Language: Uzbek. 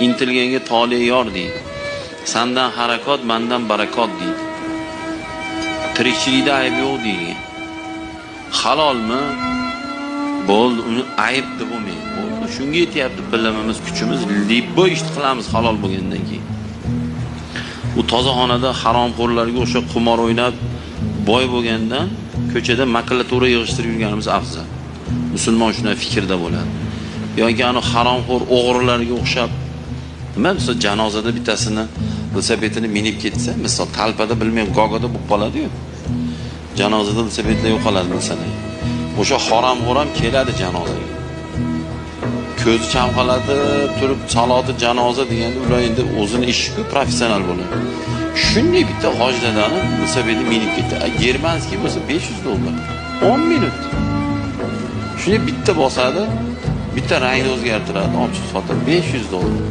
intilganga tole yor deydi. Sandan harakot, mandan barakot deydi. Tirikchilikda ayb yo'q deydi. Halolmi? Bo'ldi, uni ayb deb bo'lmaydi. Bo'ldi, shunga yetyapti bilimimiz, kuchimiz, libbo ish qilamiz halol bo'lgandan keyin. U tozaxonada haromxo'rlarga o'sha qimor o'ynab boy bo'lgandan ko'chada makulatura yig'ishtirib yurganimiz afzal. Musulmon shunday fikrda bo'ladi. Yoki ana haromxo'r o'g'rilarga o'xshab nima misol janozada bittasini velosipedini minib ketsa, misol talpada bilmayman gogoda bo'lib qoladi-yu. Janozada velosipedlar yo'qoladi masalan. O'sha haromxo'r ham keladi janozaga. Ko'zi chamqaladi, turib saloti janoza deganda ular endi o'zini ishi-ku professional bo'ladi. Shunday bitta hojdadani velosipedni minib ketdi. Germanskiy bo'lsa $500. 10 minut. Shunday bitta bosadi, bitta rangni o'zgartiradi, ochiq sotib $500.